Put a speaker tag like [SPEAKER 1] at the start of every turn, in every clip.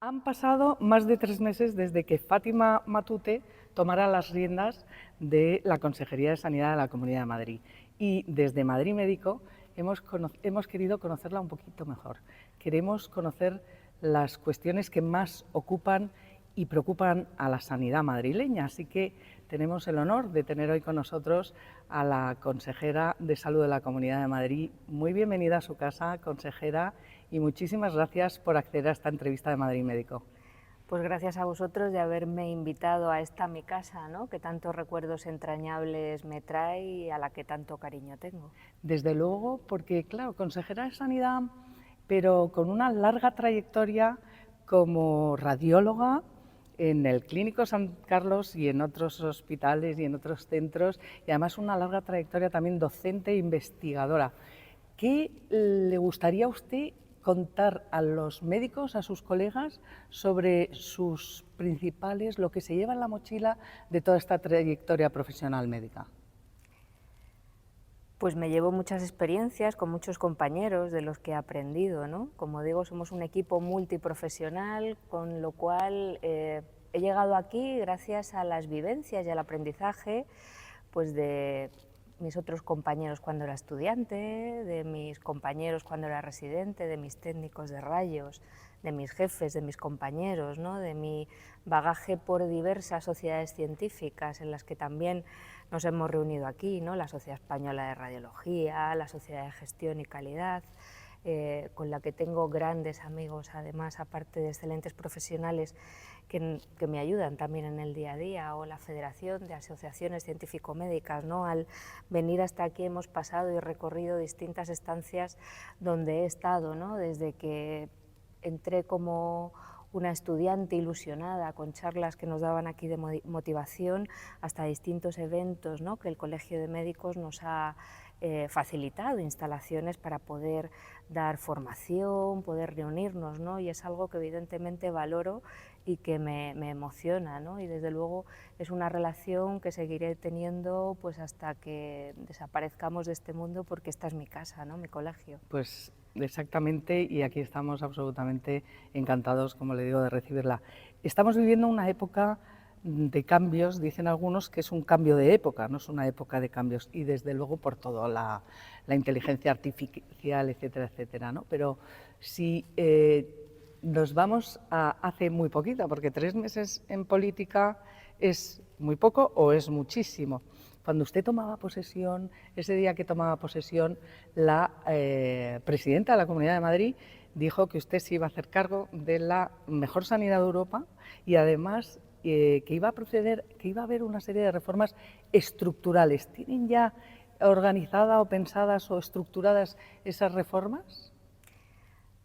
[SPEAKER 1] Han pasado más de 3 meses desde que Fátima Matute tomara las riendas de la Consejería de Sanidad de la Comunidad de Madrid y desde Madrid Médico hemos querido conocerla un poquito mejor. Queremos conocer las cuestiones que más ocupan y preocupan a la sanidad madrileña, así que tenemos el honor de tener hoy con nosotros a la consejera de Salud de la Comunidad de Madrid. Muy bienvenida a su casa, consejera, y muchísimas gracias por acceder a esta entrevista de Madrid Médico.
[SPEAKER 2] Pues gracias a vosotros de haberme invitado a esta mi casa, ¿no?, que tantos recuerdos entrañables me trae y a la que tanto cariño tengo.
[SPEAKER 1] Desde luego, porque claro, consejera de Sanidad, pero con una larga trayectoria como radióloga en el Clínico San Carlos y en otros hospitales y en otros centros, y además una larga trayectoria también docente e investigadora. ¿Qué le gustaría a usted contar a los médicos, a sus colegas, sobre sus principales, lo que se lleva en la mochila de toda esta trayectoria profesional médica?
[SPEAKER 2] Pues me llevo muchas experiencias con muchos compañeros de los que he aprendido, ¿no? Como digo, somos un equipo multiprofesional, con lo cual he llegado aquí gracias a las vivencias y al aprendizaje pues de mis otros compañeros cuando era estudiante, de mis compañeros cuando era residente, de mis técnicos de rayos, de mis jefes, de mis compañeros, ¿no?, de mi bagaje por diversas sociedades científicas en las que también nos hemos reunido aquí, ¿no?, la Sociedad Española de Radiología, la Sociedad de Gestión y Calidad, con la que tengo grandes amigos, además, aparte de excelentes profesionales que me ayudan también en el día a día, o la Federación de Asociaciones Científico-Médicas, ¿no? Al venir hasta aquí hemos pasado y recorrido distintas estancias donde he estado, ¿no?, desde que entré como una estudiante ilusionada con charlas que nos daban aquí de motivación, hasta distintos eventos, ¿no?, que el Colegio de Médicos nos ha facilitado, instalaciones para poder dar formación, poder reunirnos, ¿no?, y es algo que evidentemente valoro y que me emociona, ¿no?, y desde luego es una relación que seguiré teniendo pues hasta que desaparezcamos de este mundo, porque esta es mi casa, ¿no?, mi colegio.
[SPEAKER 1] Pues exactamente, y aquí estamos absolutamente encantados, como le digo, de recibirla. Estamos viviendo una época de cambios, dicen algunos que es un cambio de época, no es una época de cambios, y desde luego por todo, la inteligencia artificial, etcétera, etcétera, ¿no? Pero si nos vamos a hace muy poquito, porque 3 meses en política es muy poco o es muchísimo. Cuando usted tomaba posesión, ese día que tomaba posesión, la presidenta de la Comunidad de Madrid dijo que usted se iba a hacer cargo de la mejor sanidad de Europa y además que iba a proceder, que iba a haber una serie de reformas estructurales. ¿Tienen ya organizadas o pensadas o estructuradas esas reformas?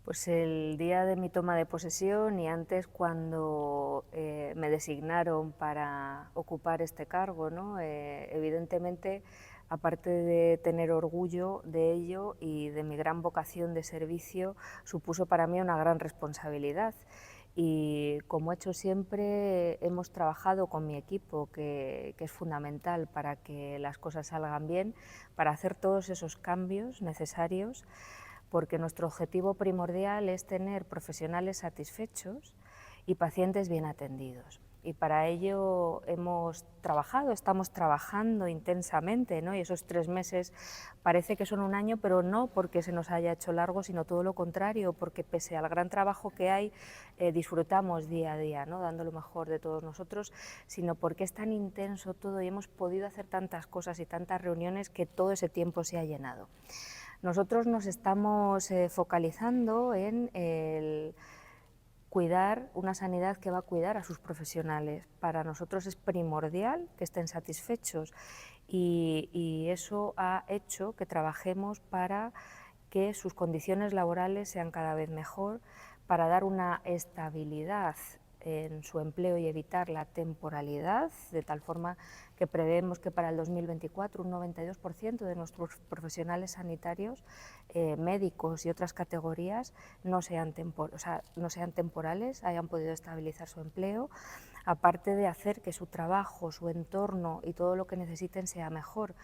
[SPEAKER 2] Pues el día de mi toma de posesión y antes, cuando me designaron para ocupar este cargo, ¿no?, evidentemente, aparte de tener orgullo de ello y de mi gran vocación de servicio, supuso para mí una gran responsabilidad. Y como he hecho siempre, hemos trabajado con mi equipo, que es fundamental para que las cosas salgan bien, para hacer todos esos cambios necesarios, porque nuestro objetivo primordial es tener profesionales satisfechos y pacientes bien atendidos. Y para ello hemos trabajado, estamos trabajando intensamente, ¿no?, y esos 3 meses parece que son un año, pero no porque se nos haya hecho largo, sino todo lo contrario, porque pese al gran trabajo que hay, disfrutamos día a día, ¿no?, dando lo mejor de todos nosotros, sino porque es tan intenso todo y hemos podido hacer tantas cosas y tantas reuniones que todo ese tiempo se ha llenado. Nosotros nos estamos focalizando en el cuidar una sanidad que va a cuidar a sus profesionales. Para nosotros es primordial que estén satisfechos y eso ha hecho que trabajemos para que sus condiciones laborales sean cada vez mejor, para dar una estabilidad en su empleo y evitar la temporalidad, de tal forma que prevemos que para el 2024 un 92% de nuestros profesionales sanitarios, médicos y otras categorías no sean temporales, hayan podido estabilizar su empleo, aparte de hacer que su trabajo, su entorno y todo lo que necesiten sea mejor,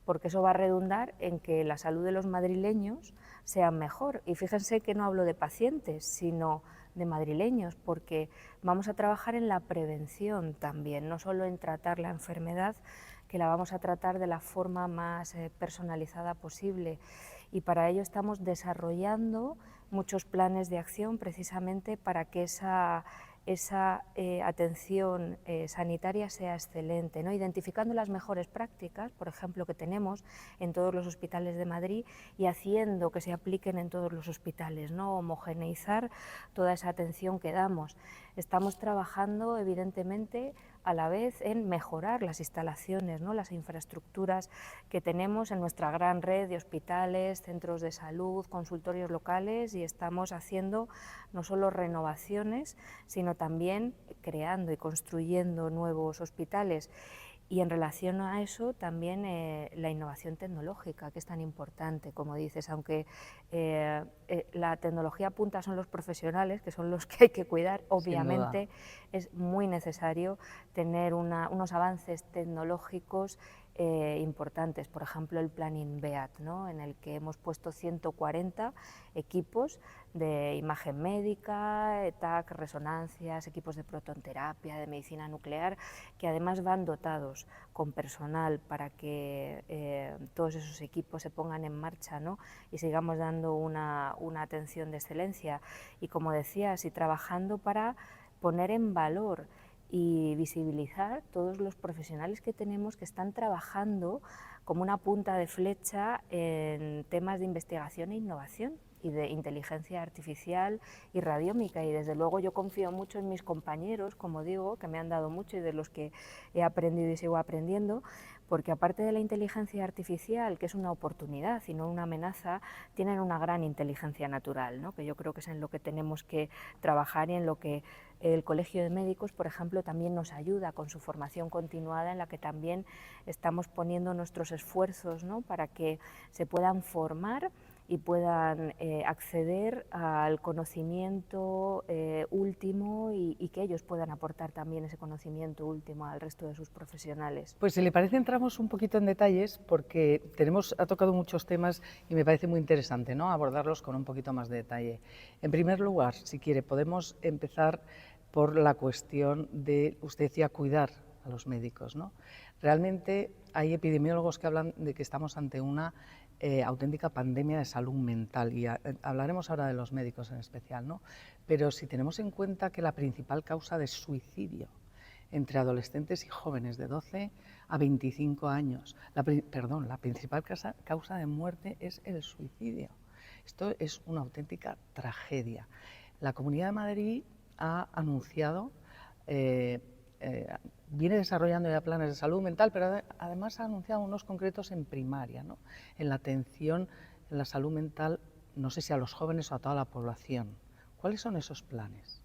[SPEAKER 2] porque eso va a redundar en que la salud de los madrileños sea mejor. Y fíjense que no hablo de pacientes, sino de madrileños, porque vamos a trabajar en la prevención también, no solo en tratar la enfermedad, que la vamos a tratar de la forma más personalizada posible. Y para ello estamos desarrollando muchos planes de acción precisamente para que esa atención sanitaria sea excelente, ¿no? Identificando las mejores prácticas, por ejemplo, que tenemos en todos los hospitales de Madrid y haciendo que se apliquen en todos los hospitales, ¿no? Homogeneizar toda esa atención que damos. Estamos trabajando, evidentemente, a la vez en mejorar las instalaciones, ¿no? Las infraestructuras que tenemos en nuestra gran red de hospitales, centros de salud, consultorios locales, y estamos haciendo no solo renovaciones, sino también creando y construyendo nuevos hospitales. Y en relación a eso también la innovación tecnológica, que es tan importante, como dices, aunque la tecnología punta son los profesionales, que son los que hay que cuidar, obviamente es muy necesario tener unos avances tecnológicos importantes, por ejemplo el Planning BEAT, ¿no? En el que hemos puesto 140 equipos de imagen médica, TAC, resonancias, equipos de protonterapia, de medicina nuclear, que además van dotados con personal para que todos esos equipos se pongan en marcha, ¿no? Y sigamos dando una atención de excelencia. Y como decías, y trabajando para poner en valor y visibilizar todos los profesionales que tenemos que están trabajando como una punta de flecha en temas de investigación e innovación y de inteligencia artificial y radiómica, y desde luego yo confío mucho en mis compañeros, como digo, que me han dado mucho y de los que he aprendido y sigo aprendiendo, porque aparte de la inteligencia artificial, que es una oportunidad y no una amenaza, tienen una gran inteligencia natural, ¿no? Que yo creo que es en lo que tenemos que trabajar y en lo que el Colegio de Médicos, por ejemplo, también nos ayuda con su formación continuada, en la que también estamos poniendo nuestros esfuerzos, ¿no? Para que se puedan formar y puedan acceder al conocimiento último y que ellos puedan aportar también ese conocimiento último al resto de sus profesionales.
[SPEAKER 1] Pues si le parece entramos un poquito en detalles porque ha tocado muchos temas y me parece muy interesante, ¿no? Abordarlos con un poquito más de detalle. En primer lugar, si quiere, podemos empezar por la cuestión de, usted decía, cuidar a los médicos, ¿no? Realmente hay epidemiólogos que hablan de que estamos ante una auténtica pandemia de salud mental y hablaremos ahora de los médicos en especial, ¿no? Pero si tenemos en cuenta que la principal causa de suicidio entre adolescentes y jóvenes de 12 a 25 años, la principal causa de muerte es el suicidio. Esto es una auténtica tragedia. La Comunidad de Madrid ha anunciado viene desarrollando ya planes de salud mental, pero además ha anunciado unos concretos en primaria, ¿no? En la atención, en la salud mental, no sé si a los jóvenes o a toda la población. ¿Cuáles son esos planes?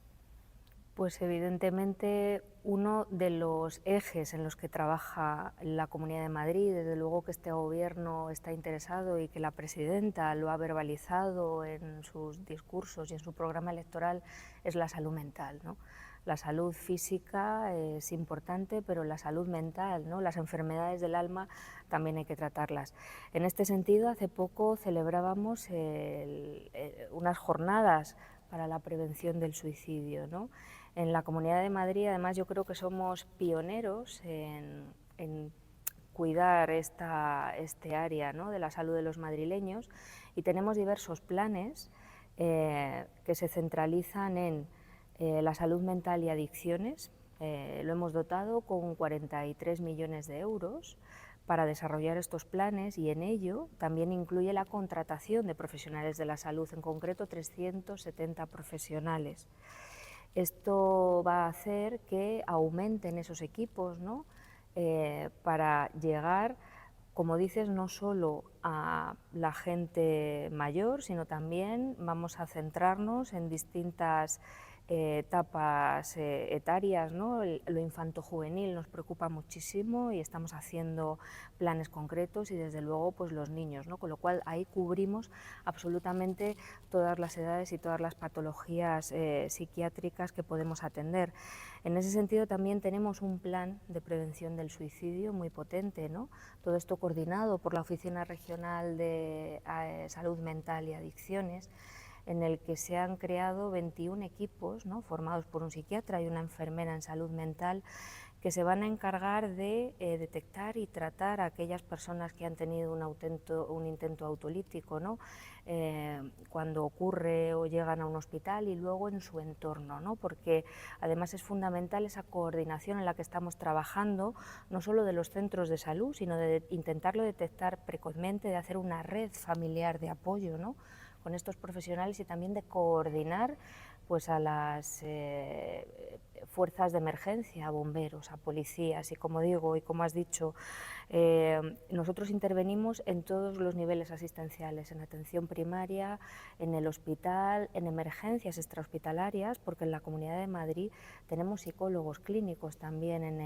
[SPEAKER 2] Pues evidentemente uno de los ejes en los que trabaja la Comunidad de Madrid, desde luego que este gobierno está interesado y que la presidenta lo ha verbalizado en sus discursos y en su programa electoral, es la salud mental, ¿no? La salud física es importante, pero la salud mental, ¿no? Las enfermedades del alma también hay que tratarlas. En este sentido, hace poco celebrábamos unas jornadas para la prevención del suicidio, ¿no? En la Comunidad de Madrid, además, yo creo que somos pioneros en cuidar este área, ¿no? De la salud de los madrileños, y tenemos diversos planes que se centralizan en la salud mental y adicciones. Lo hemos dotado con 43 millones de euros para desarrollar estos planes, y en ello también incluye la contratación de profesionales de la salud, en concreto 370 profesionales. Esto va a hacer que aumenten esos equipos, ¿no? Para llegar, como dices, no solo a la gente mayor, sino también vamos a centrarnos en distintas etapas etarias, ¿no? Lo infanto-juvenil nos preocupa muchísimo y estamos haciendo planes concretos y desde luego pues los niños, ¿no? Con lo cual ahí cubrimos absolutamente todas las edades y todas las patologías psiquiátricas que podemos atender. En ese sentido también tenemos un plan de prevención del suicidio muy potente, ¿no? Todo esto coordinado por la Oficina Regional de Salud Mental y Adicciones, en el que se han creado 21 equipos, ¿no?, formados por un psiquiatra y una enfermera en salud mental, que se van a encargar de detectar y tratar a aquellas personas que han tenido un intento autolítico, ¿no?, cuando ocurre o llegan a un hospital y luego en su entorno, ¿no?, porque además es fundamental esa coordinación en la que estamos trabajando, no solo de los centros de salud, sino de intentarlo detectar precozmente, de hacer una red familiar de apoyo, ¿no?, con estos profesionales y también de coordinar pues a las fuerzas de emergencia, a bomberos, a policías y como digo y como has dicho, nosotros intervenimos en todos los niveles asistenciales, en atención primaria, en el hospital, en emergencias extrahospitalarias, porque en la Comunidad de Madrid tenemos psicólogos clínicos también en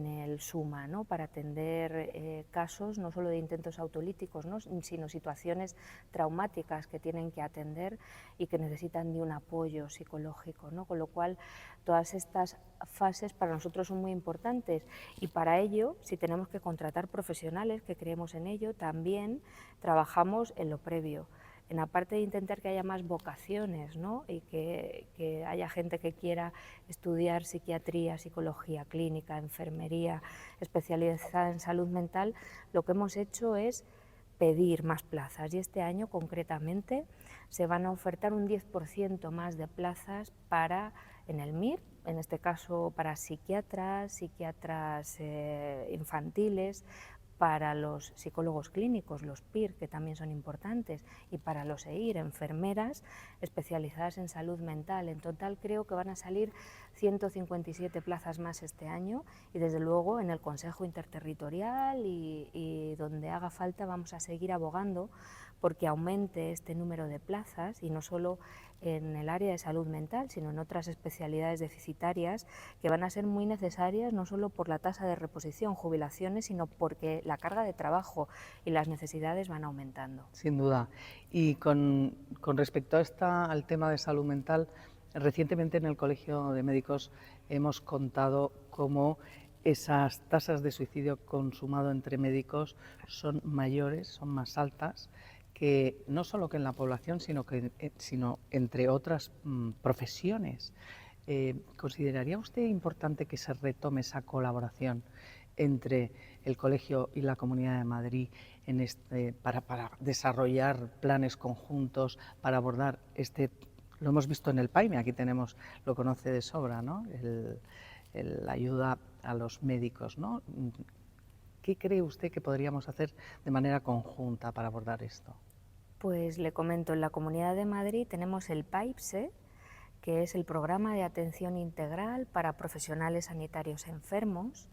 [SPEAKER 2] el SUMA, ¿no?, para atender casos no solo de intentos autolíticos, ¿no?, sino situaciones traumáticas que tienen que atender y que necesitan de un apoyo psicológico, ¿no?, con lo cual todas estas fases para nosotros son muy importantes y para ello, si tenemos que contratar profesionales, que creemos en ello, también trabajamos en lo previo. En la parte de intentar que haya más vocaciones, ¿no?, y que haya gente que quiera estudiar psiquiatría, psicología clínica, enfermería, especializada en salud mental, lo que hemos hecho es pedir más plazas y este año concretamente se van a ofertar un 10% más de plazas en el MIR, en este caso para psiquiatras infantiles, para los psicólogos clínicos, los PIR, que también son importantes, y para los EIR, enfermeras especializadas en salud mental. En total creo que van a salir 157 plazas más este año y desde luego en el Consejo Interterritorial y donde haga falta vamos a seguir abogando porque aumente este número de plazas y no solo en el área de salud mental, sino en otras especialidades deficitarias que van a ser muy necesarias, no solo por la tasa de reposición, jubilaciones, sino porque la carga de trabajo y las necesidades van aumentando.
[SPEAKER 1] Sin duda. Y con respecto al tema de salud mental, recientemente en el Colegio de Médicos hemos contado cómo esas tasas de suicidio consumado entre médicos son mayores, son más altas, que no solo que en la población, sino entre otras profesiones. ¿Consideraría usted importante que se retome esa colaboración entre el Colegio y la Comunidad de Madrid para desarrollar planes conjuntos, para abordar lo hemos visto en el PAIME, aquí lo conoce de sobra, ¿no?, la ayuda a los médicos, ¿no? ¿Qué cree usted que podríamos hacer de manera conjunta para abordar esto?
[SPEAKER 2] Pues le comento, en la Comunidad de Madrid tenemos el PAIPSE, que es el Programa de Atención Integral para Profesionales Sanitarios Enfermos,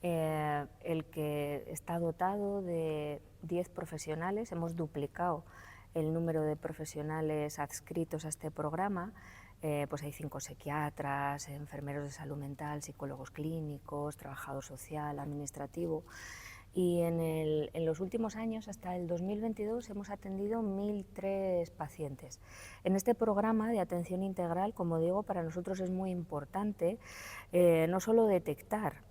[SPEAKER 2] el que está dotado de 10 profesionales. Hemos duplicado el número de profesionales adscritos a este programa. Pues hay 5 psiquiatras, enfermeros de salud mental, psicólogos clínicos, trabajador social, administrativo. Y en los últimos años, hasta el 2022, hemos atendido 1.003 pacientes. En este programa de atención integral, como digo, para nosotros es muy importante no solo detectar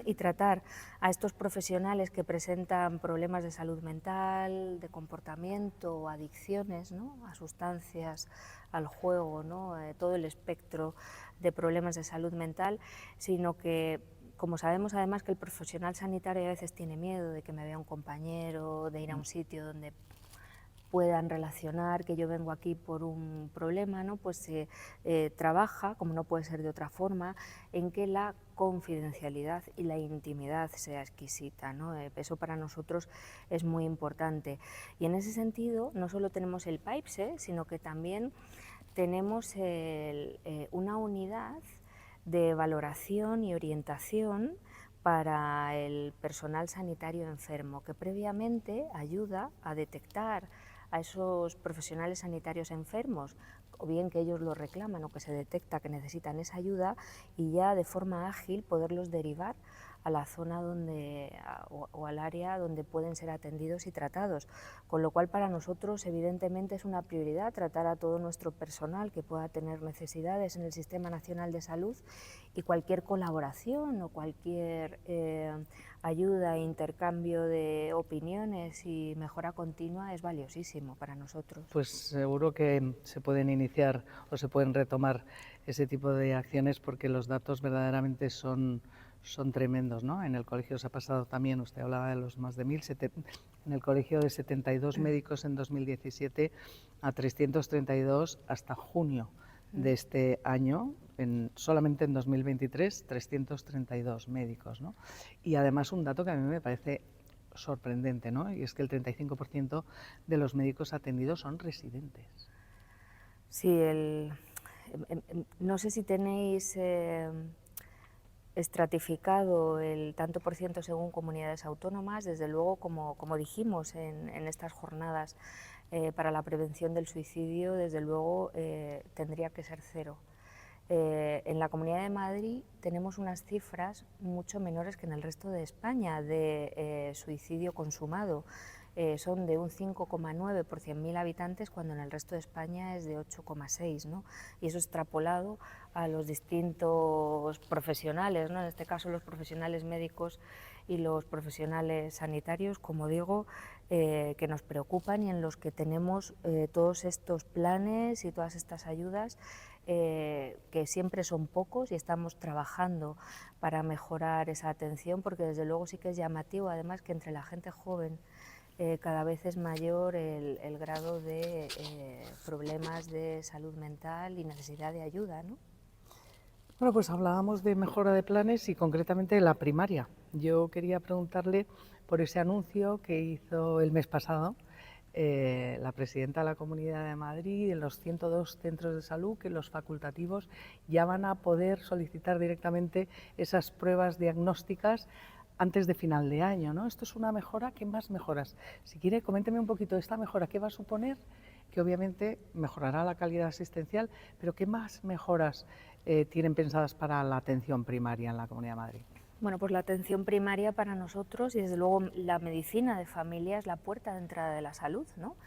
[SPEAKER 2] y tratar a estos profesionales que presentan problemas de salud mental, de comportamiento o adicciones, ¿no?, a sustancias, al juego, ¿no?, todo el espectro de problemas de salud mental, sino que como sabemos además que el profesional sanitario a veces tiene miedo de que me vea un compañero, de ir a un sitio donde puedan relacionar que yo vengo aquí por un problema, ¿no?, pues se trabaja, como no puede ser de otra forma, en que la confidencialidad y la intimidad sea exquisita, ¿no? Eso para nosotros es muy importante. Y en ese sentido no solo tenemos el PAIPSE, sino que también tenemos una unidad de valoración y orientación para el personal sanitario enfermo, que previamente ayuda a detectar a esos profesionales sanitarios enfermos, o bien que ellos lo reclaman o que se detecta que necesitan esa ayuda, y ya de forma ágil poderlos derivar a la zona o al área donde pueden ser atendidos y tratados. Con lo cual, para nosotros, evidentemente, es una prioridad tratar a todo nuestro personal que pueda tener necesidades en el Sistema Nacional de Salud, y cualquier colaboración o cualquier ayuda e intercambio de opiniones y mejora continua es valiosísimo para nosotros.
[SPEAKER 1] Pues seguro que se pueden iniciar o se pueden retomar ese tipo de acciones, porque los datos verdaderamente son tremendos, ¿no? En el colegio se ha pasado también, usted hablaba de los más de 1000, en el colegio de 72 médicos en 2017 a 332 hasta junio de este año, solamente en 2023, 332 médicos, ¿no? Y además un dato que a mí me parece sorprendente, ¿no? Y es que el 35% de los médicos atendidos son residentes.
[SPEAKER 2] Sí, no sé si tenéis estratificado el tanto por ciento según comunidades autónomas. Desde luego, como dijimos en estas jornadas para la prevención del suicidio, desde luego tendría que ser cero. En la Comunidad de Madrid tenemos unas cifras mucho menores que en el resto de España de suicidio consumado. Son de un 5,9 por 100.000 habitantes, cuando en el resto de España es de 8,6, ¿no? Y eso extrapolado a los distintos profesionales, ¿no? En este caso los profesionales médicos y los profesionales sanitarios, como digo, que nos preocupan y en los que tenemos todos estos planes y todas estas ayudas, que siempre son pocos, y estamos trabajando para mejorar esa atención, porque desde luego sí que es llamativo, además, que entre la gente joven cada vez es mayor el grado de problemas de salud mental y necesidad de ayuda, ¿no?
[SPEAKER 1] Bueno, pues hablábamos de mejora de planes y concretamente de la primaria. Yo quería preguntarle por ese anuncio que hizo el mes pasado la presidenta de la Comunidad de Madrid, en los 102 centros de salud, que los facultativos ya van a poder solicitar directamente esas pruebas diagnósticas antes de final de año, ¿no? Esto es una mejora. ¿Qué más mejoras? Si quiere, coménteme un poquito esta mejora, ¿qué va a suponer? Que obviamente mejorará la calidad asistencial, pero ¿qué más mejoras tienen pensadas para la atención primaria en la Comunidad de Madrid?
[SPEAKER 2] Bueno, pues la atención primaria para nosotros, y desde luego la medicina de familia, es la puerta de entrada de la salud, ¿no?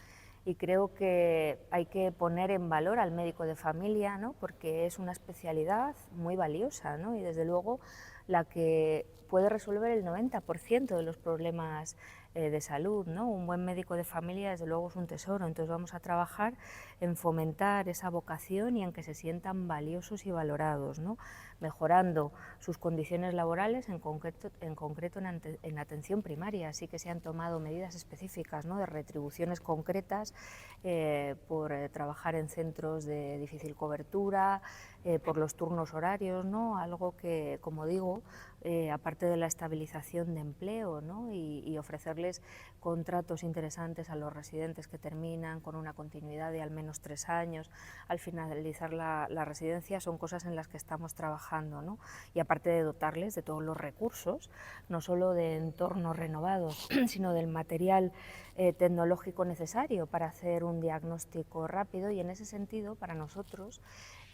[SPEAKER 2] Y creo que hay que poner en valor al médico de familia, ¿no? Porque es una especialidad muy valiosa, ¿no? Y desde luego la que puede resolver el 90% de los problemas de salud, ¿no? Un buen médico de familia, desde luego, es un tesoro. Entonces vamos a trabajar en fomentar esa vocación y en que se sientan valiosos y valorados, ¿no? Mejorando sus condiciones laborales, en concreto en atención primaria. Así que se han tomado medidas específicas, ¿no? De retribuciones concretas por trabajar en centros de difícil cobertura, por los turnos horarios, ¿no? Algo que, como digo, aparte de la estabilización de empleo, ¿no? y ofrecerles contratos interesantes a los residentes que terminan con una continuidad de al menos 3 años al finalizar la residencia, son cosas en las que estamos trabajando, ¿no? Y aparte de dotarles de todos los recursos, no solo de entornos renovados, sino del material tecnológico necesario para hacer un diagnóstico rápido. Y en ese sentido, para nosotros,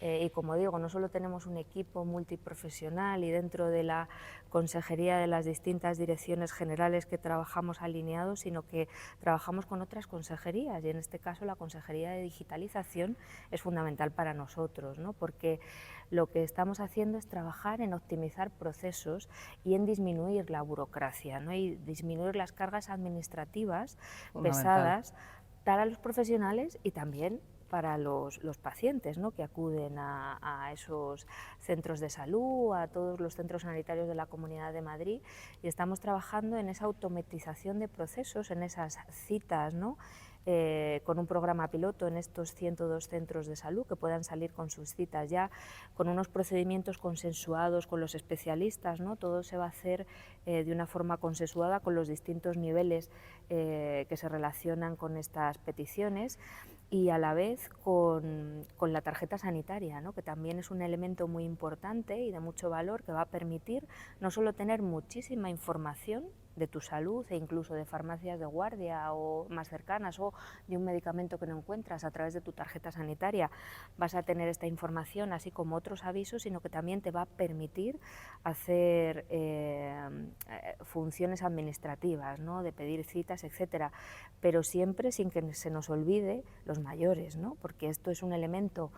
[SPEAKER 2] y como digo, no solo tenemos un equipo multiprofesional y dentro de la consejería de las distintas direcciones generales que trabajamos alineados, sino que trabajamos con otras consejerías, y en este caso la Consejería de Digitalización es fundamental para nosotros, ¿no? Porque lo que estamos haciendo es trabajar en optimizar procesos y en disminuir la burocracia, ¿no? Y disminuir las cargas administrativas pesadas para los profesionales y también para los pacientes, ¿no? Que acuden a esos centros de salud, a todos los centros sanitarios de la Comunidad de Madrid, y estamos trabajando en esa automatización de procesos, en esas citas, ¿no? Con un programa piloto en estos 102 centros de salud, que puedan salir con sus citas ya con unos procedimientos consensuados con los especialistas, ¿no? Todo se va a hacer de una forma consensuada con los distintos niveles que se relacionan con estas peticiones, y a la vez con la tarjeta sanitaria, ¿no? Que también es un elemento muy importante y de mucho valor, que va a permitir no solo tener muchísima información de tu salud e incluso de farmacias de guardia o más cercanas, o de un medicamento que no encuentras a través de tu tarjeta sanitaria, vas a tener esta información así como otros avisos, sino que también te va a permitir hacer funciones administrativas, ¿no? De pedir citas, etcétera, pero siempre sin que se nos olvide los mayores, ¿no? Porque esto es un elemento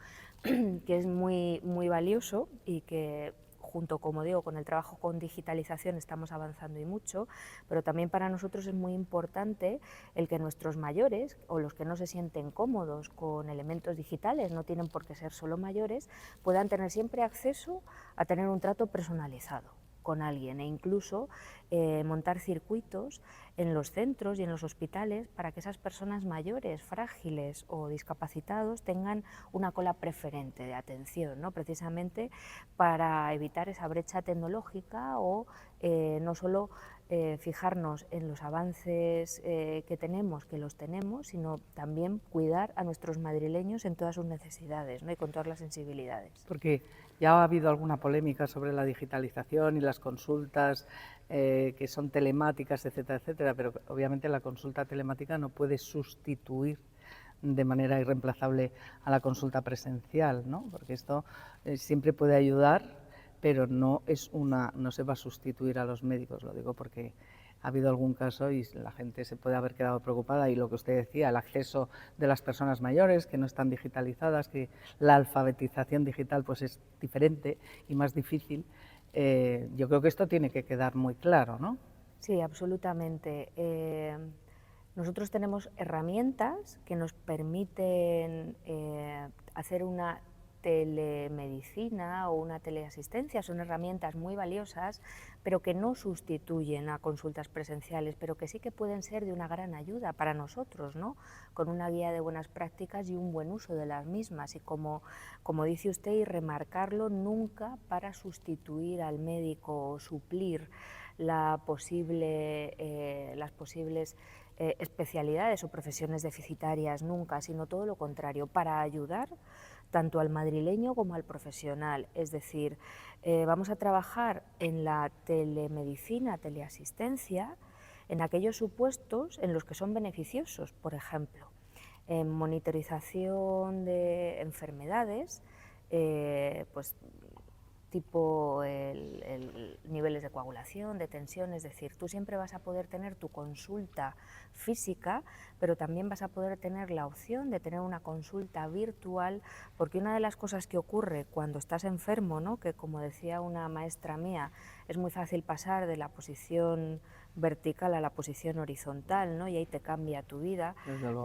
[SPEAKER 2] que es muy, muy valioso y que junto, como digo, con el trabajo con digitalización estamos avanzando y mucho, pero también para nosotros es muy importante el que nuestros mayores o los que no se sienten cómodos con elementos digitales, no tienen por qué ser solo mayores, puedan tener siempre acceso a tener un trato personalizado con alguien e incluso montar circuitos en los centros y en los hospitales para que esas personas mayores, frágiles o discapacitados tengan una cola preferente de atención, ¿no? Precisamente para evitar esa brecha tecnológica o no solo fijarnos en los avances que tenemos, que los tenemos, sino también cuidar a nuestros madrileños en todas sus necesidades, ¿no? Y con todas las sensibilidades.
[SPEAKER 1] Porque ya ha habido alguna polémica sobre la digitalización y las consultas que son telemáticas, etcétera, etcétera, pero obviamente la consulta telemática no puede sustituir de manera irreemplazable a la consulta presencial, ¿no? Porque esto siempre puede ayudar, pero no se va a sustituir a los médicos, lo digo porque ha habido algún caso y la gente se puede haber quedado preocupada, y lo que usted decía, el acceso de las personas mayores que no están digitalizadas, que la alfabetización digital pues es diferente y más difícil. Yo creo que esto tiene que quedar muy claro, ¿no?
[SPEAKER 2] Sí, absolutamente. Nosotros tenemos herramientas que nos permiten hacer una telemedicina o una teleasistencia. Son herramientas muy valiosas, pero que no sustituyen a consultas presenciales, pero que sí que pueden ser de una gran ayuda para nosotros, ¿no? Con una guía de buenas prácticas y un buen uso de las mismas. Y como dice usted, y remarcarlo, nunca para sustituir al médico o suplir las posibles especialidades o profesiones deficitarias, nunca, sino todo lo contrario, para ayudar tanto al madrileño como al profesional. Es decir, vamos a trabajar en la telemedicina, teleasistencia, en aquellos supuestos en los que son beneficiosos, por ejemplo, en monitorización de enfermedades, pues tipo niveles de coagulación, de tensión, es decir, tú siempre vas a poder tener tu consulta física, pero también vas a poder tener la opción de tener una consulta virtual, porque una de las cosas que ocurre cuando estás enfermo, ¿no? Que como decía una maestra mía, es muy fácil pasar de la posición vertical a la posición horizontal, ¿no? Y ahí te cambia tu vida,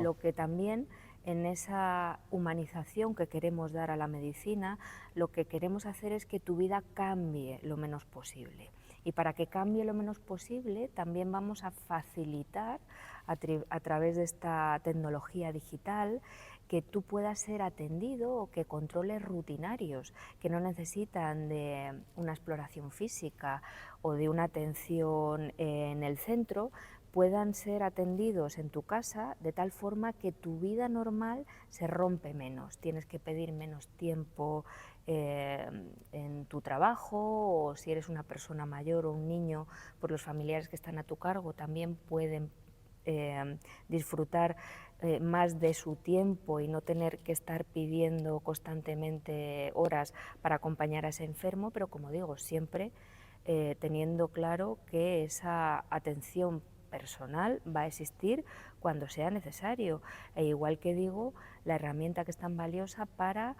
[SPEAKER 2] lo que también en esa humanización que queremos dar a la medicina, lo que queremos hacer es que tu vida cambie lo menos posible. Y para que cambie lo menos posible, también vamos a facilitar a través de esta tecnología digital que tú puedas ser atendido o que controles rutinarios que no necesitan de una exploración física o de una atención en el centro, puedan ser atendidos en tu casa de tal forma que tu vida normal se rompe menos. Tienes que pedir menos tiempo en tu trabajo, o si eres una persona mayor o un niño, pues los familiares que están a tu cargo también pueden disfrutar más de su tiempo y no tener que estar pidiendo constantemente horas para acompañar a ese enfermo, pero como digo, siempre teniendo claro que esa atención personal va a existir cuando sea necesario, e igual que digo, la herramienta que es tan valiosa para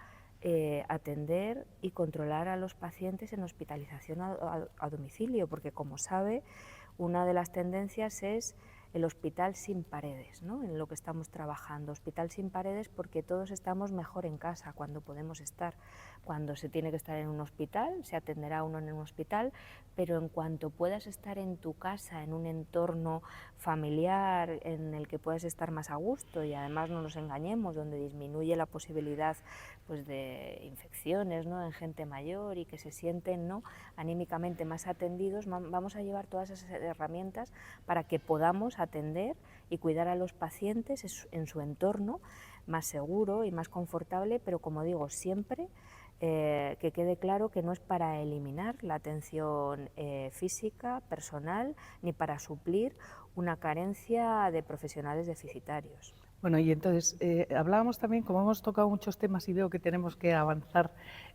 [SPEAKER 2] atender y controlar a los pacientes en hospitalización a domicilio, porque como sabe, una de las tendencias es el hospital sin paredes, ¿no? En lo que estamos trabajando, hospital sin paredes, porque todos estamos mejor en casa cuando podemos estar. Cuando se tiene que estar en un hospital, se atenderá uno en un hospital, pero en cuanto puedas estar en tu casa, en un entorno familiar en el que puedas estar más a gusto, y además no nos engañemos, donde disminuye la posibilidad pues, de infecciones, ¿no? En gente mayor, y que se sienten, ¿no? Anímicamente más atendidos, vamos a llevar todas esas herramientas para que podamos atender y cuidar a los pacientes en su entorno más seguro y más confortable, pero como digo, siempre que quede claro que no es para eliminar la atención física, personal, ni para suplir una carencia de profesionales deficitarios.
[SPEAKER 1] Bueno, y entonces hablábamos también, como hemos tocado muchos temas y veo que tenemos que avanzar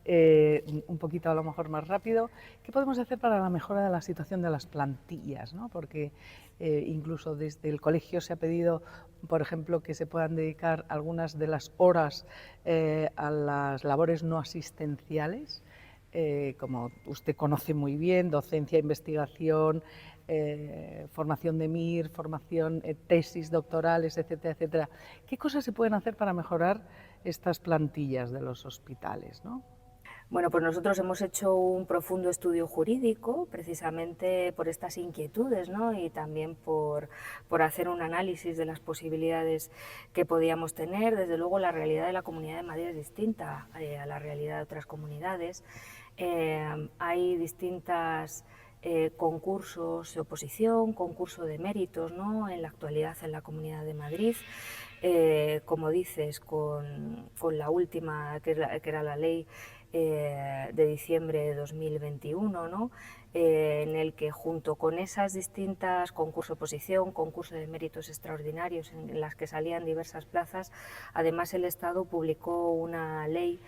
[SPEAKER 1] un poquito a lo mejor más rápido, ¿qué podemos hacer para la mejora de la situación de las plantillas, ¿no? Porque incluso desde el colegio se ha pedido, por ejemplo, que se puedan dedicar algunas de las horas a las labores no asistenciales, como usted conoce muy bien, docencia, investigación, formación de MIR, formación, tesis doctorales, etcétera, etcétera. ¿Qué cosas se pueden hacer para mejorar estas plantillas de los hospitales, ¿no?
[SPEAKER 2] Bueno, pues nosotros hemos hecho un profundo estudio jurídico precisamente por estas inquietudes, ¿no? Y también por hacer un análisis de las posibilidades que podíamos tener. Desde luego la realidad de la Comunidad de Madrid es distinta a la realidad de otras comunidades. Hay distintas concursos de oposición, concurso de méritos, ¿no? En la actualidad en la Comunidad de Madrid. Como dices, con la última, que era la ley de diciembre de 2021, ¿no? En el que junto con esas distintas concurso de oposición, concurso de méritos extraordinarios en las que salían diversas plazas, además el Estado publicó una ley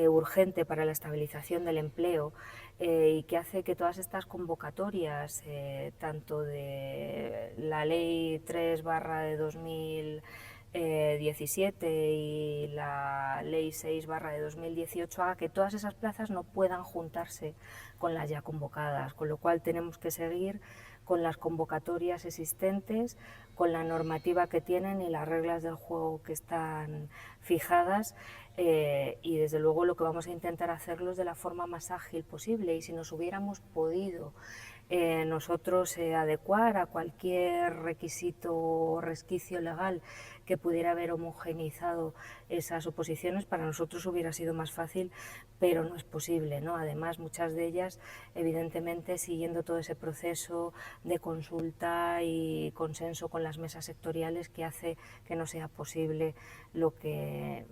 [SPEAKER 2] urgente para la estabilización del empleo y que hace que todas estas convocatorias, tanto de la ley 3/2017 y la ley 6/2018 haga que todas esas plazas no puedan juntarse con las ya convocadas, con lo cual tenemos que seguir con las convocatorias existentes, con la normativa que tienen y las reglas del juego que están fijadas, y desde luego lo que vamos a intentar hacerlo es de la forma más ágil posible. Y si nos hubiéramos podido nosotros adecuar a cualquier requisito o resquicio legal que pudiera haber homogeneizado esas oposiciones, para nosotros hubiera sido más fácil, pero no es posible, ¿no? Además, muchas de ellas, evidentemente, siguiendo todo ese proceso de consulta y consenso con las mesas sectoriales que hace que no sea posible lo que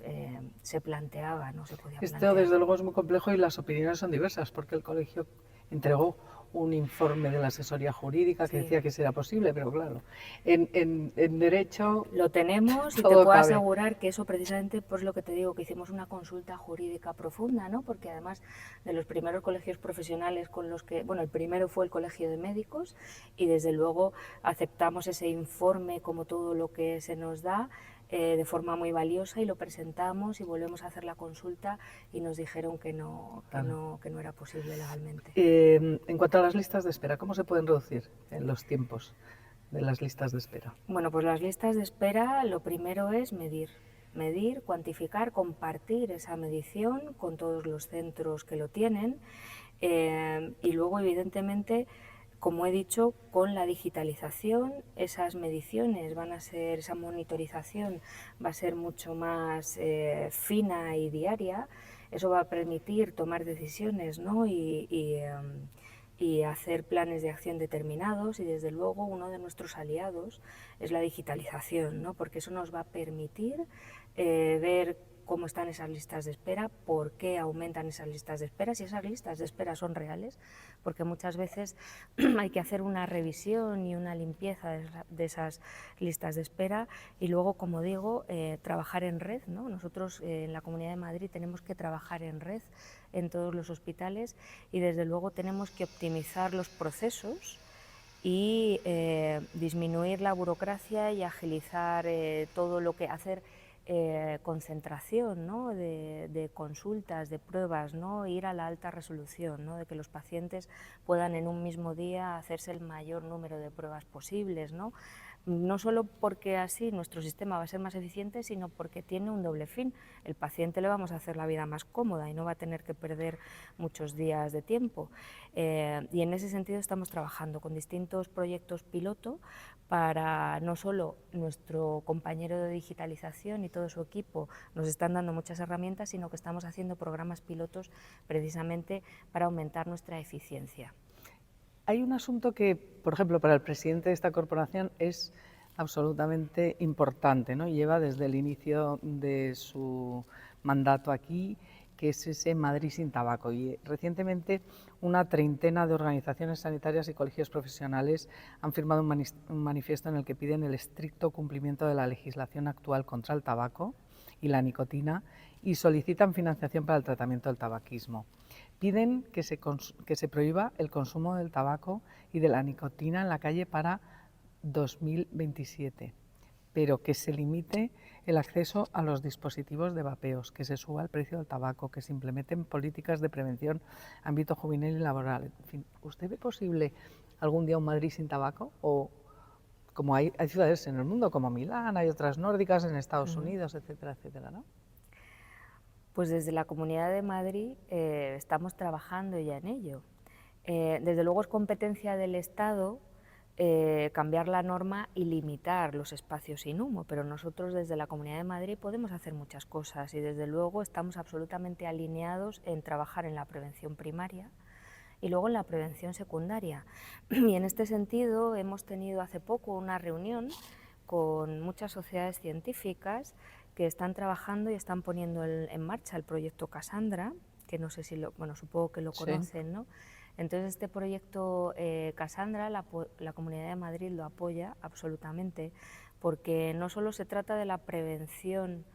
[SPEAKER 2] se planteaba, no se podía plantear.
[SPEAKER 1] Esto, desde luego, es muy complejo y las opiniones son diversas, porque el colegio entregó un informe de la asesoría jurídica que decía que será posible, pero claro, en derecho
[SPEAKER 2] lo tenemos y te puedo asegurar que eso precisamente, pues lo que te digo, que hicimos una consulta jurídica profunda, ¿no? Porque además de los primeros colegios profesionales con los que, bueno, el primero fue el Colegio de Médicos y desde luego aceptamos ese informe como todo lo que se nos da de forma muy valiosa y lo presentamos y volvemos a hacer la consulta y nos dijeron que no era posible legalmente.
[SPEAKER 1] En cuanto a las listas de espera, ¿cómo se pueden reducir los tiempos de las listas de espera?
[SPEAKER 2] Bueno, pues las listas de espera, lo primero es medir, cuantificar, compartir esa medición con todos los centros que lo tienen y luego, evidentemente, como he dicho, con la digitalización esas mediciones van a ser, esa monitorización va a ser mucho más fina y diaria. Eso va a permitir tomar decisiones, ¿no? Y hacer planes de acción determinados, y desde luego uno de nuestros aliados es la digitalización, ¿no? Porque eso nos va a permitir ver cómo están esas listas de espera, por qué aumentan esas listas de espera, si esas listas de espera son reales, porque muchas veces hay que hacer una revisión y una limpieza de esas listas de espera y luego, como digo, trabajar en red, ¿no? Nosotros en la Comunidad de Madrid tenemos que trabajar en red en todos los hospitales y desde luego tenemos que optimizar los procesos y disminuir la burocracia y agilizar todo lo que hacer. Concentración, ¿no? de consultas, de pruebas, ¿no? Ir a la alta resolución, ¿no? De que los pacientes puedan en un mismo día hacerse el mayor número de pruebas posibles, ¿no? No solo porque así nuestro sistema va a ser más eficiente, sino porque tiene un doble fin. El paciente le vamos a hacer la vida más cómoda y no va a tener que perder muchos días de tiempo. Y en ese sentido estamos trabajando con distintos proyectos piloto para no solo nuestro compañero de digitalización y todo su equipo nos están dando muchas herramientas, sino que estamos haciendo programas pilotos precisamente para aumentar nuestra eficiencia.
[SPEAKER 1] Hay un asunto que, por ejemplo, para el presidente de esta corporación es absolutamente importante, ¿no? Lleva desde el inicio de su mandato aquí que es ese Madrid sin tabaco. Y recientemente una treintena de organizaciones sanitarias y colegios profesionales han firmado un manifiesto en el que piden el estricto cumplimiento de la legislación actual contra el tabaco y la nicotina y solicitan financiación para el tratamiento del tabaquismo. Piden que se prohíba el consumo del tabaco y de la nicotina en la calle para 2027, pero que se limite el acceso a los dispositivos de vapeos, que se suba el precio del tabaco, que se implementen políticas de prevención, ámbito juvenil y laboral. En fin, ¿usted ve posible algún día un Madrid sin tabaco? O como hay ciudades en el mundo, como Milán, hay otras nórdicas en Estados Unidos, etcétera, etcétera, ¿no?
[SPEAKER 2] Pues desde la Comunidad de Madrid estamos trabajando ya en ello. Desde luego es competencia del Estado cambiar la norma y limitar los espacios sin humo, pero nosotros desde la Comunidad de Madrid podemos hacer muchas cosas y desde luego estamos absolutamente alineados en trabajar en la prevención primaria y luego en la prevención secundaria. Y en este sentido hemos tenido hace poco una reunión con muchas sociedades científicas que están trabajando y están poniendo en marcha el proyecto Cassandra, que no sé si supongo que lo conocen, ¿no? Entonces este proyecto Cassandra, la Comunidad de Madrid lo apoya absolutamente, porque no solo se trata de la prevención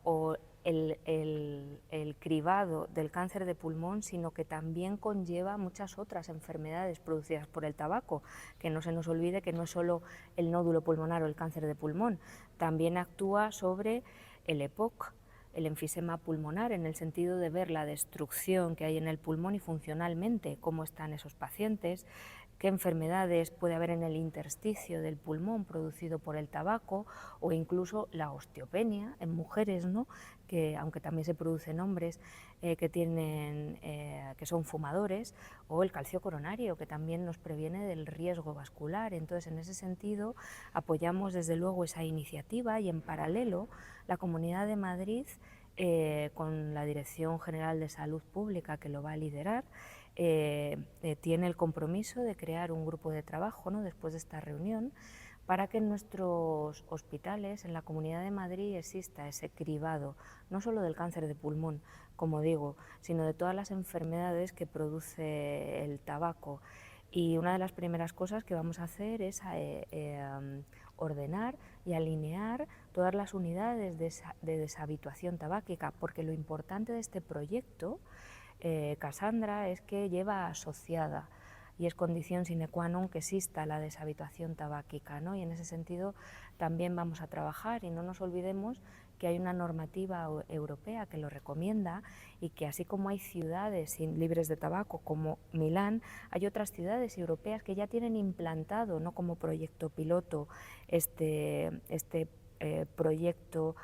[SPEAKER 2] o el cribado del cáncer de pulmón, sino que también conlleva muchas otras enfermedades producidas por el tabaco, que no se nos olvide que no es solo el nódulo pulmonar o el cáncer de pulmón, también actúa sobre el EPOC, el enfisema pulmonar, en el sentido de ver la destrucción que hay en el pulmón y funcionalmente cómo están esos pacientes, qué enfermedades puede haber en el intersticio del pulmón producido por el tabaco, o incluso la osteopenia en mujeres, ¿no? Que aunque también se produce en hombres que son fumadores, o el calcio coronario, que también nos previene del riesgo vascular. Entonces, en ese sentido, apoyamos desde luego esa iniciativa y en paralelo la Comunidad de Madrid, con la Dirección General de Salud Pública que lo va a liderar, tiene el compromiso de crear un grupo de trabajo, ¿no?, después de esta reunión, para que en nuestros hospitales, en la Comunidad de Madrid, exista ese cribado, no solo del cáncer de pulmón, como digo, sino de todas las enfermedades que produce el tabaco. Y una de las primeras cosas que vamos a hacer es ordenar y alinear todas las unidades de deshabituación tabáquica, porque lo importante de este proyecto, Cassandra, es que lleva asociada y es condición sine qua non que exista la deshabituación tabáquica, ¿no? Y en ese sentido también vamos a trabajar, y no nos olvidemos que hay una normativa europea que lo recomienda, y que así como hay ciudades libres de tabaco como Milán, hay otras ciudades europeas que ya tienen implantado, no como proyecto piloto, este proyecto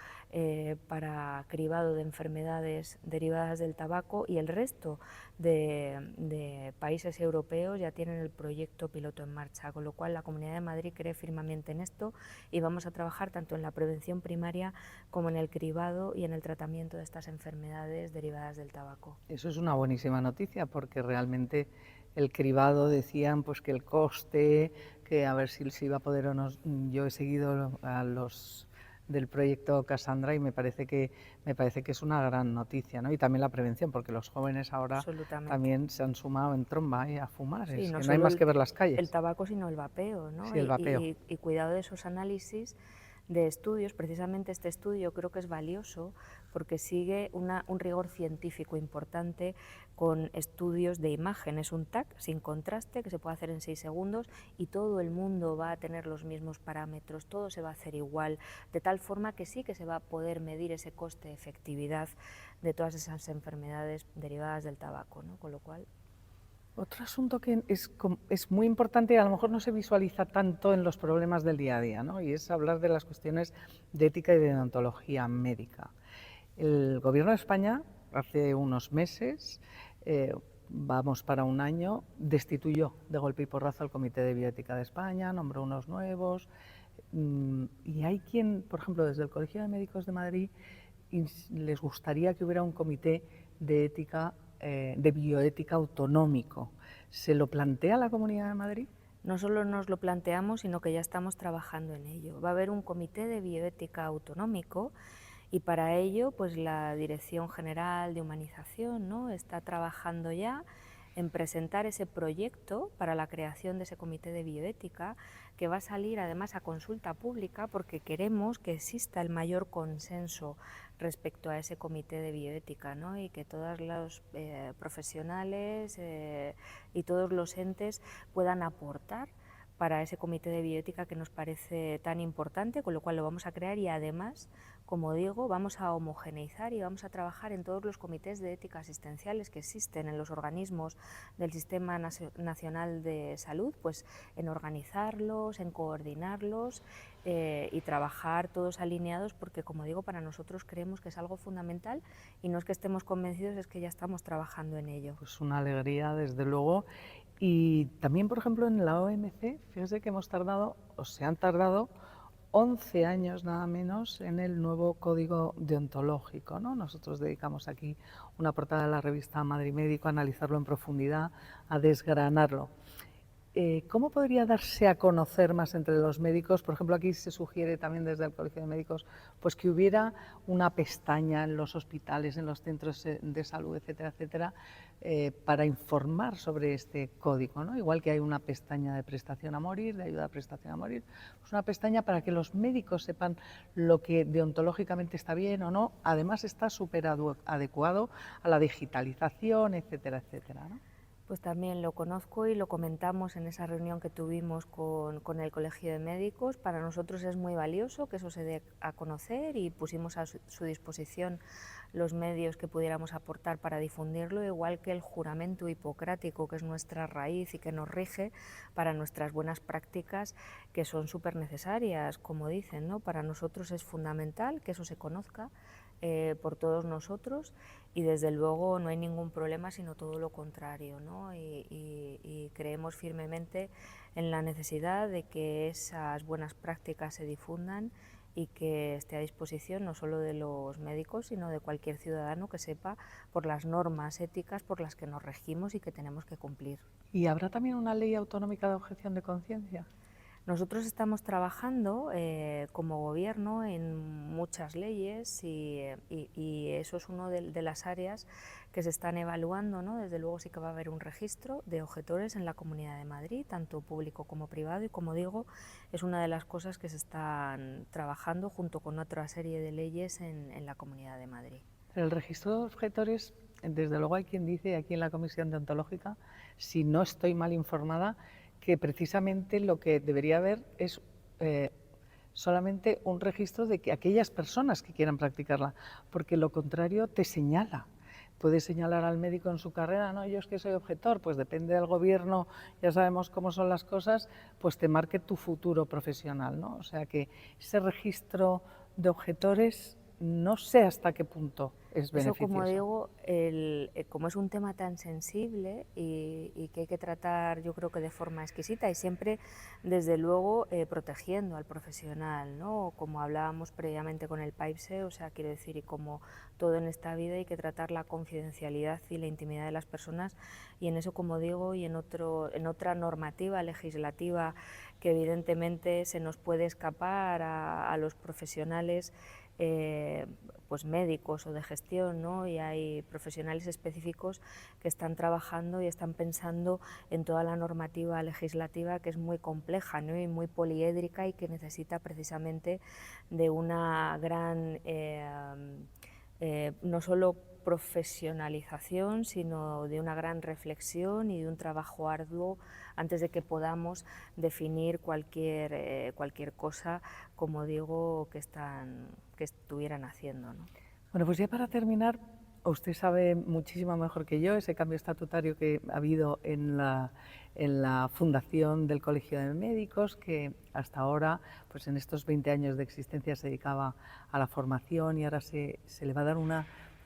[SPEAKER 2] para cribado de enfermedades derivadas del tabaco, y el resto de países europeos ya tienen el proyecto piloto en marcha, con lo cual la Comunidad de Madrid cree firmemente en esto y vamos a trabajar tanto en la prevención primaria como en el cribado y en el tratamiento de estas enfermedades derivadas del tabaco.
[SPEAKER 1] Eso es una buenísima noticia, porque realmente el cribado, decían pues que el coste, que a ver si se iba a poder o no. Yo he seguido a los del proyecto Cassandra y me parece que es una gran noticia, ¿no? Y también la prevención, porque los jóvenes ahora también se han sumado en tromba a fumar,
[SPEAKER 2] sí,
[SPEAKER 1] es
[SPEAKER 2] no
[SPEAKER 1] que no hay más que ver las calles.
[SPEAKER 2] El tabaco, sino el vapeo, ¿no?
[SPEAKER 1] Sí, el vapeo.
[SPEAKER 2] Y cuidado de esos análisis de estudios. Precisamente este estudio creo que es valioso porque sigue un rigor científico importante, con estudios de imagen. Es un TAC sin contraste que se puede hacer en 6 segundos y todo el mundo va a tener los mismos parámetros, todo se va a hacer igual, de tal forma que sí que se va a poder medir ese coste-efectividad de todas esas enfermedades derivadas del tabaco, ¿no? Con lo cual...
[SPEAKER 1] Otro asunto que es muy importante y a lo mejor no se visualiza tanto en los problemas del día a día, ¿no? Y es hablar de las cuestiones de ética y de deontología médica. El Gobierno de España hace unos meses, vamos para un año, destituyó de golpe y porrazo al Comité de Bioética de España, nombró unos nuevos, y hay quien, por ejemplo, desde el Colegio de Médicos de Madrid, les gustaría que hubiera un comité de ética, de bioética autonómico. ¿Se lo plantea la Comunidad de Madrid?
[SPEAKER 2] No solo nos lo planteamos, sino que ya estamos trabajando en ello. Va a haber un comité de bioética autonómico, Y para ello, pues la Dirección General de Humanización, ¿no?, está trabajando ya en presentar ese proyecto para la creación de ese comité de bioética, que va a salir además a consulta pública, porque queremos que exista el mayor consenso respecto a ese comité de bioética, ¿no?, y que todos los profesionales y todos los entes puedan aportar para ese comité de bioética que nos parece tan importante, con lo cual lo vamos a crear y además, como digo, vamos a homogeneizar y vamos a trabajar en todos los comités de ética asistenciales que existen en los organismos del Sistema Nacional de Salud, pues en organizarlos, en coordinarlos y trabajar todos alineados, porque como digo, para nosotros creemos que es algo fundamental y no es que estemos convencidos, es que ya estamos trabajando en ello.
[SPEAKER 1] Pues una alegría, desde luego. Y también, por ejemplo, en la OMC, fíjese que hemos tardado, o se han tardado, 11 años nada menos en el nuevo código deontológico, ¿no? Nosotros dedicamos aquí una portada de la revista Madrid Médico a analizarlo en profundidad, a desgranarlo. ¿Cómo podría darse a conocer más entre los médicos? Por ejemplo, aquí se sugiere también desde el Colegio de Médicos pues que hubiera una pestaña en los hospitales, en los centros de salud, etcétera, etcétera, para informar sobre este código, ¿no? Igual que hay una pestaña de prestación a morir, de ayuda a prestación a morir, pues una pestaña para que los médicos sepan lo que deontológicamente está bien o no. Además está súper adecuado a la digitalización, etcétera, etcétera, ¿no?
[SPEAKER 2] Pues también lo conozco y lo comentamos en esa reunión que tuvimos con el Colegio de Médicos. Para nosotros es muy valioso que eso se dé a conocer y pusimos a su disposición los medios que pudiéramos aportar para difundirlo, igual que el juramento hipocrático, que es nuestra raíz y que nos rige para nuestras buenas prácticas, que son súper necesarias, como dicen, ¿no? Para nosotros es fundamental que eso se conozca por todos nosotros y desde luego no hay ningún problema, sino todo lo contrario, ¿no? Y creemos firmemente en la necesidad de que esas buenas prácticas se difundan y que esté a disposición no solo de los médicos, sino de cualquier ciudadano que sepa por las normas éticas por las que nos regimos y que tenemos que cumplir.
[SPEAKER 1] ¿Y habrá también una ley autonómica de objeción de conciencia?
[SPEAKER 2] Nosotros estamos trabajando como gobierno en muchas leyes y eso es una de las áreas que se están evaluando, ¿no? Desde luego sí que va a haber un registro de objetores en la Comunidad de Madrid, tanto público como privado, y como digo, es una de las cosas que se están trabajando junto con otra serie de leyes en la Comunidad de Madrid.
[SPEAKER 1] El registro de objetores, desde luego hay quien dice aquí en la Comisión Deontológica, si no estoy mal informada, que precisamente lo que debería haber es solamente un registro de que aquellas personas que quieran practicarla, porque lo contrario te señala. Puedes señalar al médico en su carrera, no, yo es que soy objetor, pues depende del gobierno, ya sabemos cómo son las cosas, pues te marque tu futuro profesional, ¿no? O sea que ese registro de objetores no sé hasta qué punto es beneficioso.
[SPEAKER 2] Eso, como digo, como es un tema tan sensible y que hay que tratar, yo creo que de forma exquisita y siempre, desde luego, protegiendo al profesional, ¿no? Como hablábamos previamente con el PAIPSE, o sea, quiero decir, y como todo en esta vida hay que tratar la confidencialidad y la intimidad de las personas, y en eso, como digo, y en otra normativa legislativa que evidentemente se nos puede escapar a los profesionales, pues médicos o de gestión, ¿no? Y hay profesionales específicos que están trabajando y están pensando en toda la normativa legislativa, que es muy compleja, ¿no? Y muy poliédrica y que necesita precisamente de una gran no solo profesionalización, sino de una gran reflexión y de un trabajo arduo antes de que podamos definir cualquier cosa, como digo, que estuvieran haciendo, ¿no?
[SPEAKER 1] Bueno, pues ya para terminar, usted sabe muchísimo mejor que yo ese cambio estatutario que ha habido en la fundación del Colegio de Médicos, que hasta ahora, pues en estos 20 años de existencia se dedicaba a la formación y ahora se le va a dar un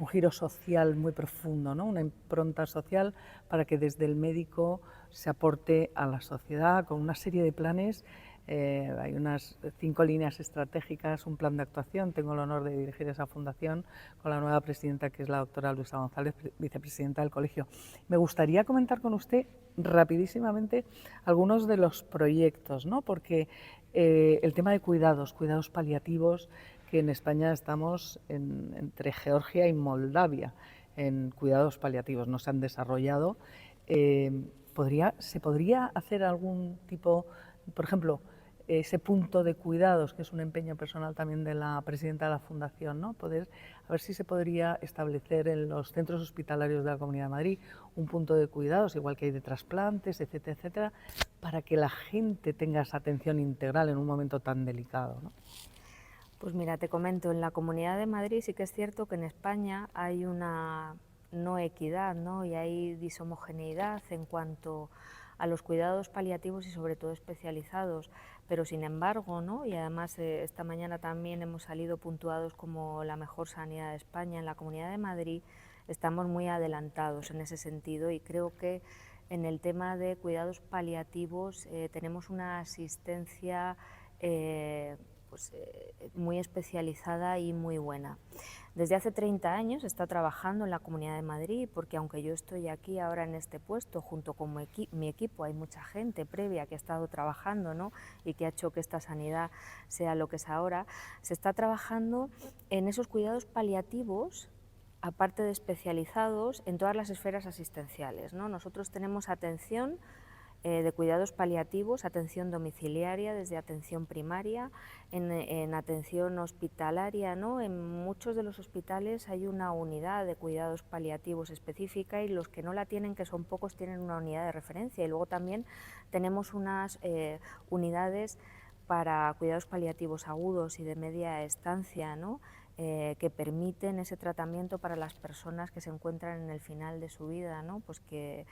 [SPEAKER 1] giro social muy profundo, ¿no? Una impronta social para que desde el médico se aporte a la sociedad con una serie de planes. Hay unas 5 líneas estratégicas, un plan de actuación. Tengo el honor de dirigir esa fundación con la nueva presidenta, que es la doctora Luisa González, vicepresidenta del colegio. Me gustaría comentar con usted rapidísimamente algunos de los proyectos, ¿no? Porque el tema de cuidados paliativos, que en España estamos entre Georgia y Moldavia en cuidados paliativos, no se han desarrollado. ¿Se podría hacer algún tipo, por ejemplo, ese punto de cuidados, que es un empeño personal también de la presidenta de la Fundación, ¿no? A ver si se podría establecer en los centros hospitalarios de la Comunidad de Madrid un punto de cuidados, igual que hay de trasplantes, etcétera, etcétera, para que la gente tenga esa atención integral en un momento tan delicado, ¿no?
[SPEAKER 2] Pues mira, te comento, en la Comunidad de Madrid sí que es cierto que en España hay una no equidad, ¿no? Y hay dishomogeneidad en cuanto a los cuidados paliativos y sobre todo especializados, pero sin embargo, ¿no? Y además esta mañana también hemos salido puntuados como la mejor sanidad de España. En la Comunidad de Madrid estamos muy adelantados en ese sentido y creo que en el tema de cuidados paliativos tenemos una asistencia muy especializada y muy buena. Desde hace 30 años está trabajando en la Comunidad de Madrid, porque aunque yo estoy aquí ahora en este puesto, junto con mi equipo, hay mucha gente previa que ha estado trabajando, ¿no? Y que ha hecho que esta sanidad sea lo que es ahora. Se está trabajando en esos cuidados paliativos, aparte de especializados, en todas las esferas asistenciales, ¿no? Nosotros tenemos atención de cuidados paliativos, atención domiciliaria, desde atención primaria, en atención hospitalaria, ¿no? En muchos de los hospitales hay una unidad de cuidados paliativos específica y los que no la tienen, que son pocos, tienen una unidad de referencia. Y luego también tenemos unas unidades para cuidados paliativos agudos y de media estancia, ¿no? Que permiten ese tratamiento para las personas que se encuentran en el final de su vida, ¿no? Pues que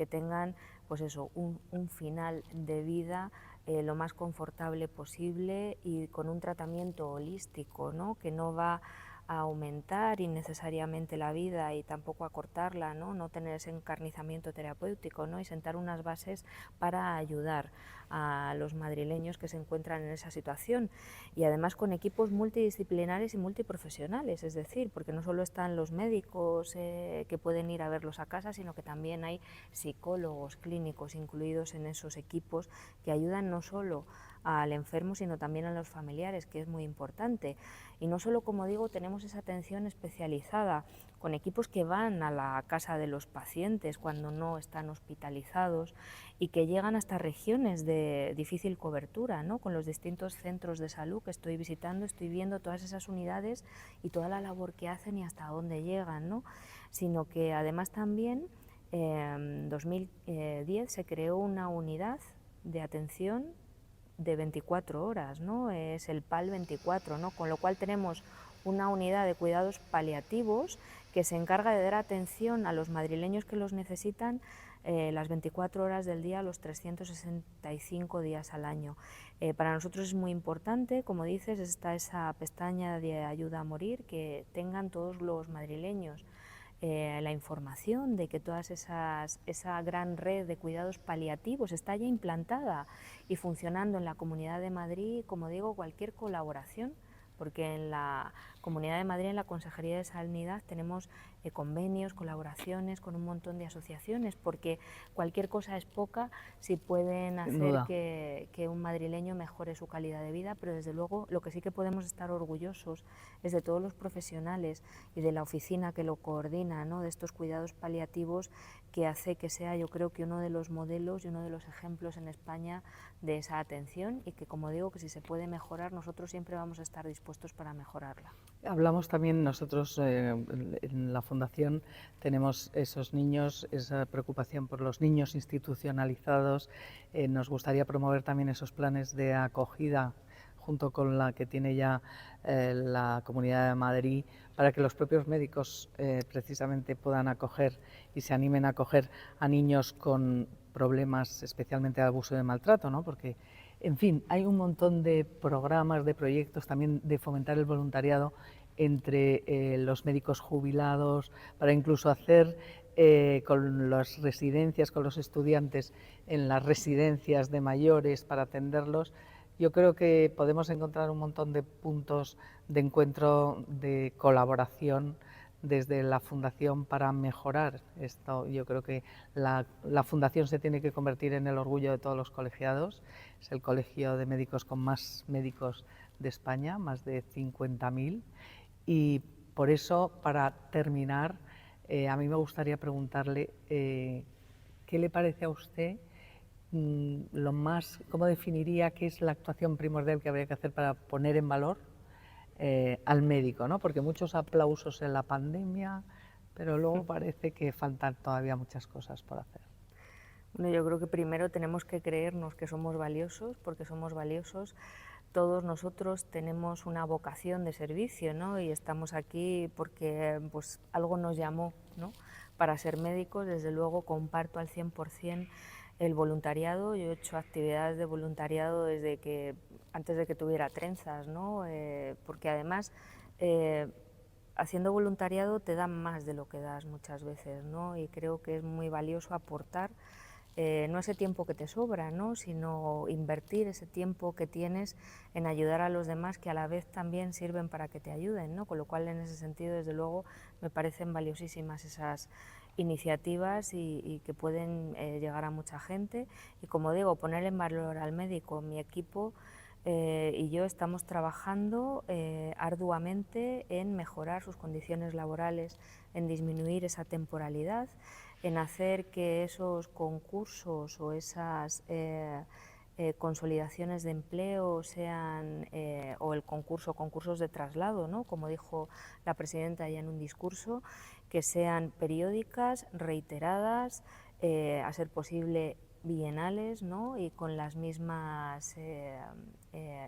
[SPEAKER 2] tengan pues eso, un final de vida lo más confortable posible y con un tratamiento holístico, ¿no? Que no va a aumentar innecesariamente la vida y tampoco a cortarla, ¿no? Tener ese encarnizamiento terapéutico, ¿no? Y sentar unas bases para ayudar a los madrileños que se encuentran en esa situación y además con equipos multidisciplinares y multiprofesionales, es decir, porque no solo están los médicos que pueden ir a verlos a casa, sino que también hay psicólogos clínicos incluidos en esos equipos que ayudan no solo al enfermo, sino también a los familiares, que es muy importante. Y no solo, como digo, tenemos esa atención especializada con equipos que van a la casa de los pacientes cuando no están hospitalizados y que llegan hasta regiones de difícil cobertura, ¿no? Con los distintos centros de salud que estoy visitando, estoy viendo todas esas unidades y toda la labor que hacen y hasta dónde llegan, ¿no? Sino que además también en 2010 se creó una unidad de atención de 24 horas, ¿no? Es el PAL 24, ¿no? Con lo cual tenemos una unidad de cuidados paliativos que se encarga de dar atención a los madrileños que los necesitan las 24 horas del día, los 365 días al año. Para nosotros es muy importante, como dices, está esa pestaña de ayuda a morir, que tengan todos los madrileños la información de que esa gran red de cuidados paliativos está ya implantada y funcionando en la Comunidad de Madrid. Como digo, cualquier colaboración, porque en la Comunidad de Madrid, en la Consejería de Sanidad, tenemos convenios, colaboraciones con un montón de asociaciones, porque cualquier cosa es poca si pueden hacer que un madrileño mejore su calidad de vida, pero desde luego lo que sí que podemos estar orgullosos es de todos los profesionales y de la oficina que lo coordina, ¿no? De estos cuidados paliativos, que hace que sea, yo creo, que uno de los modelos y uno de los ejemplos en España de esa atención, y que, como digo, que si se puede mejorar, nosotros siempre vamos a estar dispuestos para mejorarla.
[SPEAKER 1] Hablamos también nosotros en la Fundación, tenemos esos niños, esa preocupación por los niños institucionalizados. Nos gustaría promover también esos planes de acogida junto con la que tiene ya la Comunidad de Madrid, para que los propios médicos precisamente puedan acoger y se animen a acoger a niños con problemas, especialmente de abuso y de maltrato, ¿no? Porque, en fin, hay un montón de programas, de proyectos también de fomentar el voluntariado entre los médicos jubilados, para incluso hacer con las residencias, con los estudiantes en las residencias de mayores para atenderlos. Yo creo que podemos encontrar un montón de puntos de encuentro, de colaboración desde la Fundación para mejorar esto. Yo creo que la Fundación se tiene que convertir en el orgullo de todos los colegiados. Es el colegio de médicos con más médicos de España, más de 50.000, y por eso, para terminar, a mí me gustaría preguntarle ¿qué le parece a usted lo más, cómo definiría qué es la actuación primordial que habría que hacer para poner en valor al médico, ¿no? Porque muchos aplausos en la pandemia, pero luego parece que faltan todavía muchas cosas por hacer.
[SPEAKER 2] Bueno, yo creo que primero tenemos que creernos que somos valiosos, porque somos valiosos. Todos nosotros tenemos una vocación de servicio, ¿no? Y estamos aquí porque pues, algo nos llamó, ¿no? Para ser médicos. Desde luego comparto al 100% el voluntariado. Yo he hecho actividades de voluntariado desde que, antes de que tuviera trenzas, ¿no? Porque además haciendo voluntariado te dan más de lo que das muchas veces, ¿no? Y creo que es muy valioso aportar no ese tiempo que te sobra, ¿no? Sino invertir ese tiempo que tienes en ayudar a los demás, que a la vez también sirven para que te ayuden, ¿no? Con lo cual, en ese sentido, desde luego, me parecen valiosísimas esas iniciativas y que pueden llegar a mucha gente. Y como digo, poner en valor al médico. Mi equipo y yo estamos trabajando arduamente en mejorar sus condiciones laborales, en disminuir esa temporalidad, en hacer que esos concursos o esas consolidaciones de empleo sean, o el concursos de traslado, ¿no? Como dijo la presidenta ya en un discurso, que sean periódicas, reiteradas, a ser posible bienales, ¿no? Y con las mismas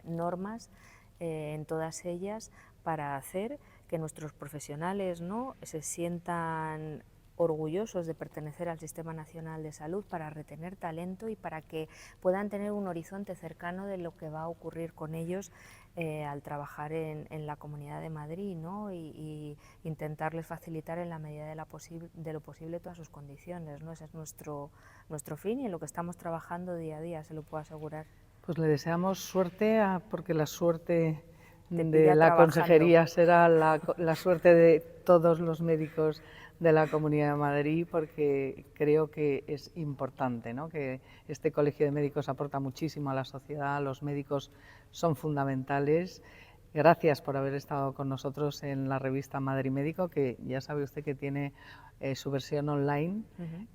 [SPEAKER 2] normas en todas ellas, para hacer que nuestros profesionales, ¿no? se sientan orgullosos de pertenecer al Sistema Nacional de Salud, para retener talento y para que puedan tener un horizonte cercano de lo que va a ocurrir con ellos al trabajar en la Comunidad de Madrid, ¿no? y intentarles facilitar en la medida de lo posible todas sus condiciones, ¿no? Ese es nuestro fin y en lo que estamos trabajando día a día, se lo puedo asegurar.
[SPEAKER 1] Pues le deseamos suerte, porque la suerte
[SPEAKER 2] Te
[SPEAKER 1] de
[SPEAKER 2] pilla
[SPEAKER 1] la
[SPEAKER 2] trabajando.
[SPEAKER 1] consejería será la suerte de todos los médicos de la Comunidad de Madrid, porque creo que es importante, ¿no? Que este colegio de médicos aporta muchísimo a la sociedad, los médicos son fundamentales. Gracias por haber estado con nosotros en la revista Madrid Médico, que ya sabe usted que tiene su versión online,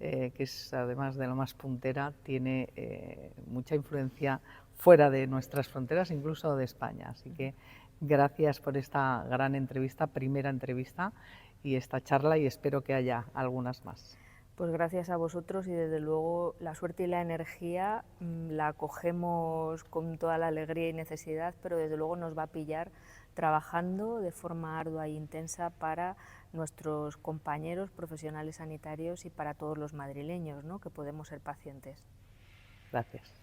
[SPEAKER 1] que es, además de lo más puntera, tiene mucha influencia fuera de nuestras fronteras, incluso de España. Así que gracias por esta gran entrevista, primera entrevista, y esta charla, y espero que haya algunas más.
[SPEAKER 2] Pues gracias a vosotros, y desde luego la suerte y la energía la acogemos con toda la alegría y necesidad, pero desde luego nos va a pillar trabajando de forma ardua e intensa para nuestros compañeros profesionales sanitarios y para todos los madrileños, ¿no? Que podemos ser pacientes.
[SPEAKER 1] Gracias.